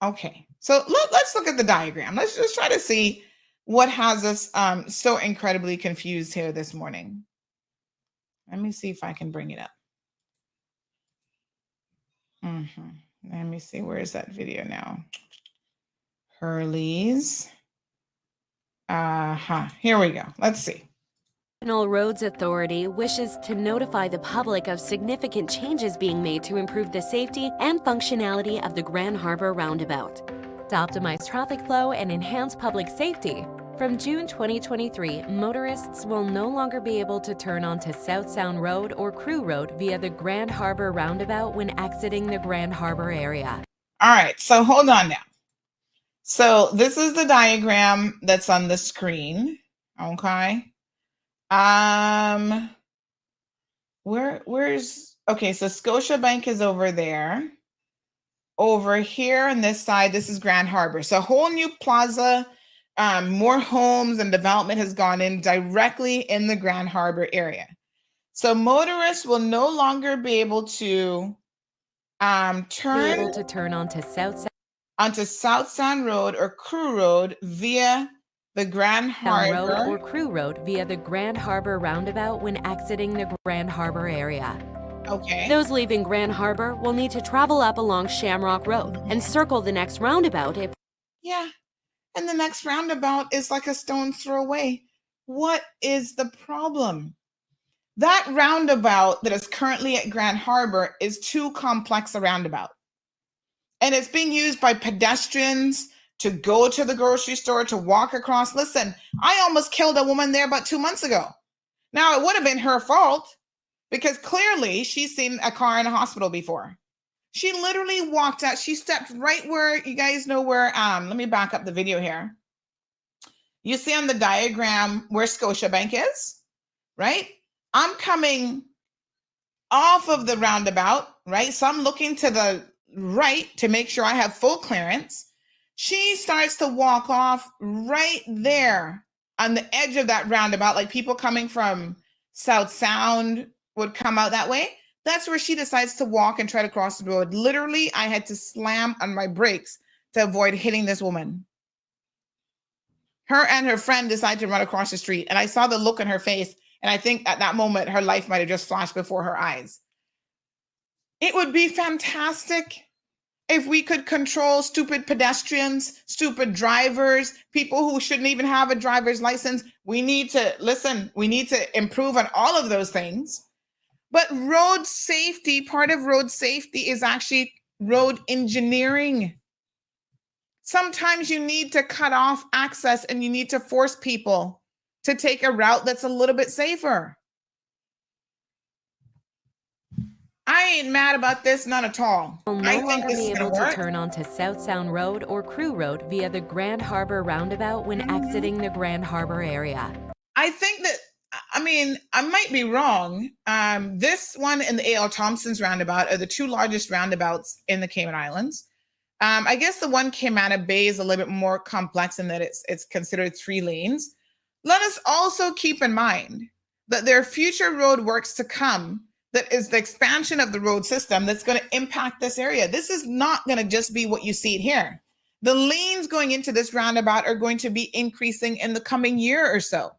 Okay, so let's look at the diagram. Let's just try to see what has us so incredibly confused here this morning. Let me see if I can bring it up. Let me see, where is that video now? Hurley's. Here we go. Let's see. National Roads Authority wishes to notify the public of significant changes being made to improve the safety and functionality of the Grand Harbour roundabout. To optimize traffic flow and enhance public safety, from June 2023, motorists will no longer be able to turn onto South Sound Road or Crewe Road via the Grand Harbour roundabout when exiting the Grand Harbour area. All right, so hold on now. So this is the diagram that's on the screen, okay? Where's, okay, so Scotiabank is over there. Over here on this side, this is Grand Harbour. So a whole new plaza, more homes and development has gone in directly in the Grand Harbour area. So motorists will no longer be able to turn onto South Sound Road or Crewe Road via the Grand Harbour or Crewe Road via the Grand Harbour roundabout when exiting the Grand Harbour area. Okay. Those leaving Grand Harbour will need to travel up along Shamrock Road and circle the next roundabout if... Yeah, and the next roundabout is like a stone's throw away. What is the problem? That roundabout that is currently at Grand Harbour is too complex a roundabout. And it's being used by pedestrians to go to the grocery store, to walk across. Listen, I almost killed a woman there about 2 months ago. Now, it would have been her fault because clearly she's seen a car in a hospital before. She literally walked out. She stepped right where, you guys know where, let me back up the video here. You see on the diagram where Scotiabank is, right? I'm coming off of the roundabout, right? So I'm looking to the right to make sure I have full clearance. She starts to walk off right there on the edge of that roundabout, like people coming from South Sound would come out that way. That's where she decides to walk and try to cross the road. Literally, I had to slam on my brakes to avoid hitting this woman. Her and her friend decided to run across the street, and I saw the look on her face, and I think at that moment, her life might have just flashed before her eyes. It would be fantastic if we could control stupid pedestrians, stupid drivers, people who shouldn't even have a driver's license. We need to, listen, we need to improve on all of those things. But road safety, part of road safety is actually road engineering. Sometimes you need to cut off access and you need to force people to take a route that's a little bit safer. I ain't mad about this, not at all. Will no longer be able to turn onto South Sound Road or Crewe Road via the Grand Harbour roundabout when exiting the Grand Harbour area. I think that, I mean, I might be wrong. This one and the A.L. Thompson's roundabout are the two largest roundabouts in the Cayman Islands. I guess the one Cayman Bay is a little bit more complex in that it's considered 3 lanes. Let us also keep in mind that there are future road works to come that is the expansion of the road system that's going to impact this area. This is not going to just be what you see here. The lanes going into this roundabout are going to be increasing in the coming year or so.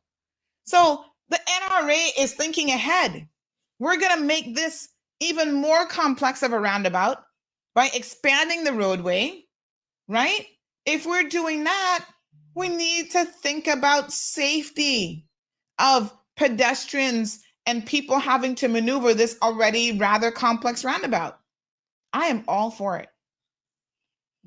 So the NRA is thinking ahead. We're going to make this even more complex of a roundabout by expanding the roadway, right? If we're doing that, we need to think about safety of pedestrians and people having to maneuver this already rather complex roundabout. I am all for it.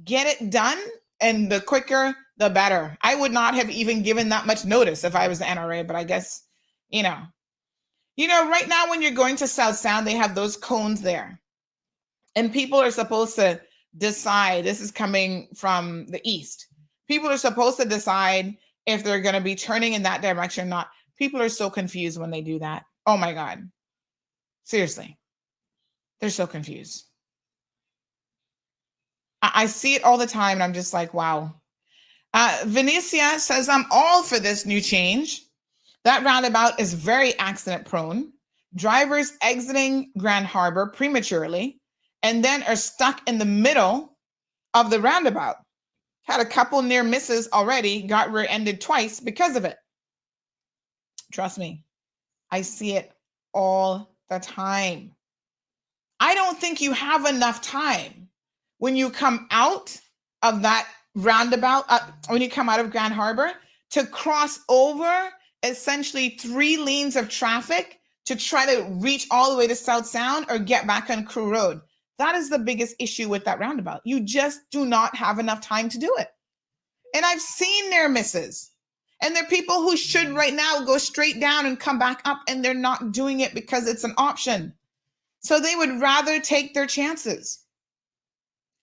Get it done, and the quicker, the better. I would not have even given that much notice if I was the NRA, but I guess, you know, right now when you're going to South Sound, they have those cones there. And people are supposed to decide, this is coming from the east. People are supposed to decide if they're going to be turning in that direction or not. People are so confused when they do that. Oh my God. Seriously. They're so confused. I see it all the time and I'm just like, wow. Venetia says, I'm all for this new change. That roundabout is very accident prone. Drivers exiting Grand Harbour prematurely and then are stuck in the middle of the roundabout. Had a couple near misses already, got rear-ended twice because of it. Trust me, I see it all the time. I don't think you have enough time when you come out of that roundabout, when you come out of Grand Harbour, to cross over essentially 3 lanes of traffic to try to reach all the way to South Sound or get back on Crewe Road. That is the biggest issue with that roundabout. You just do not have enough time to do it. And I've seen near misses. And there are people who should right now go straight down and come back up, and they're not doing it because it's an option. So they would rather take their chances.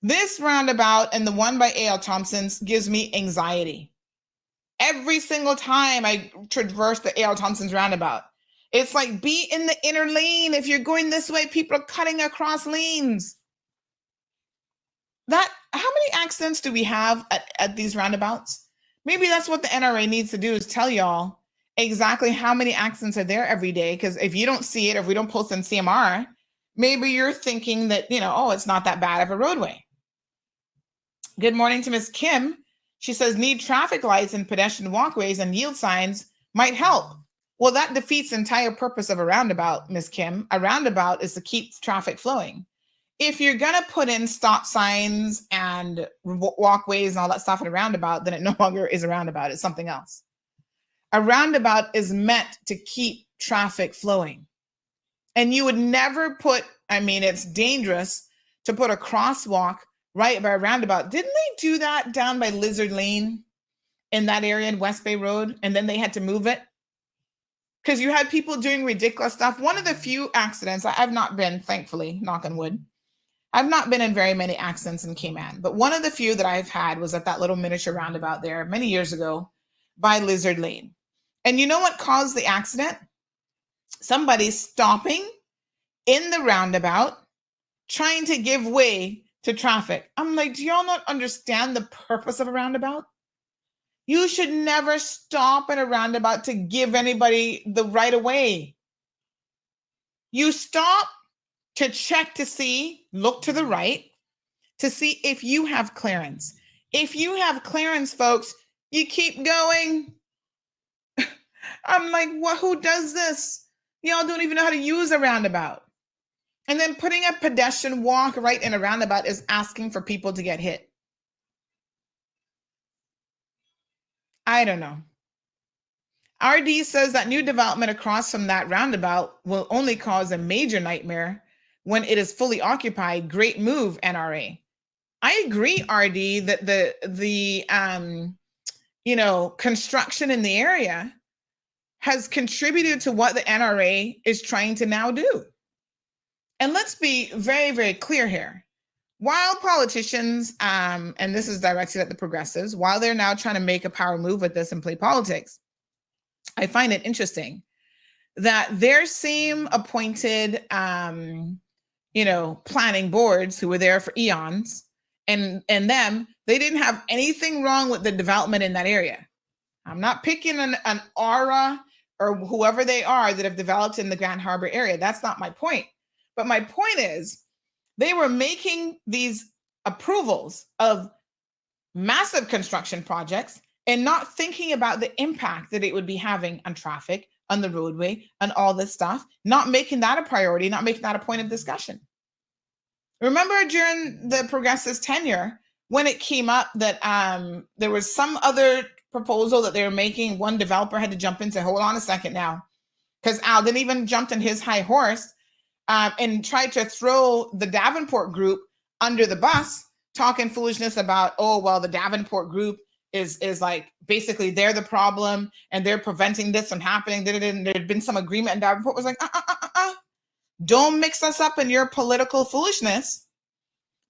This roundabout and the one by A.L. Thompson's gives me anxiety. Every single time I traverse the A.L. Thompson's roundabout, it's like, be in the inner lane. If you're going this way, people are cutting across lanes. How many accidents do we have at these roundabouts? Maybe that's what the NRA needs to do, is tell y'all exactly how many accidents are there every day. Because if you don't see it, or if we don't post in CMR, maybe you're thinking that, oh, it's not that bad of a roadway. Good morning to Miss Kim. She says, need traffic lights and pedestrian walkways and yield signs might help. Well, that defeats the entire purpose of a roundabout, Miss Kim. A roundabout is to keep traffic flowing. If you're going to put in stop signs and walkways and all that stuff in a roundabout, then it no longer is a roundabout. It's something else. A roundabout is meant to keep traffic flowing. And you would never put, it's dangerous to put a crosswalk right by a roundabout. Didn't they do that down by Lizard Lane in that area in West Bay Road? And then they had to move it because you had people doing ridiculous stuff. One of the few accidents, I've not been, thankfully, knock on wood, I've not been in very many accidents in Cayman, but one of the few that I've had was at that little miniature roundabout there many years ago by Lizard Lane. And you know what caused the accident? Somebody stopping in the roundabout, trying to give way to traffic. I'm like, do y'all not understand the purpose of a roundabout? You should never stop at a roundabout to give anybody the right of way. You stop to check to see, look to the right, to see if you have clearance. If you have clearance, folks, you keep going. I'm like, who does this? Y'all don't even know how to use a roundabout. And then putting a pedestrian walk right in a roundabout is asking for people to get hit. I don't know. RD says that new development across from that roundabout will only cause a major nightmare when it is fully occupied. Great move, NRA. I agree, RD, that the construction in the area has contributed to what the NRA is trying to now do. And let's be very, very clear here. While politicians, and this is directed at the progressives, while they're now trying to make a power move with this and play politics, I find it interesting that their same appointed, planning boards who were there for eons, and them, they didn't have anything wrong with the development in that area. I'm not picking an aura or whoever they are that have developed in the Grand Harbour area. That's not my point. But my point is, they were making these approvals of massive construction projects and not thinking about the impact that it would be having on traffic, on the roadway, and all this stuff, not making that a priority, not making that a point of discussion. Remember during the Progressives' tenure, when it came up that there was some other proposal that they were making, one developer had to jump in and say, hold on a second now, because Alden even jumped on his high horse and tried to throw the Davenport group under the bus, talking foolishness about, the Davenport group is like, basically they're the problem and they're preventing this from happening. There'd been some agreement, and Davenport was like, don't mix us up in your political foolishness,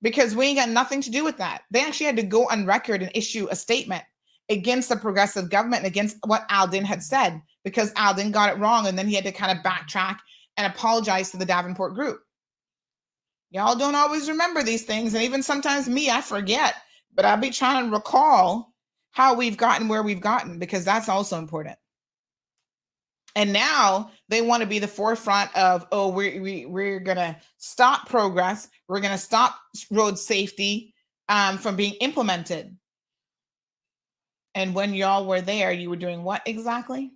because we ain't got nothing to do with that. They actually had to go on record and issue a statement against the progressive government, against what Alden had said, because Alden got it wrong, and then he had to kind of backtrack and apologize to the Davenport group. Y'all don't always remember these things. And even sometimes me, I forget, but I'll be trying to recall how we've gotten where we've gotten, because that's also important. And now they want to be the forefront of, we're going to stop progress. We're going to stop road safety. from being implemented. And when y'all were there, you were doing what exactly?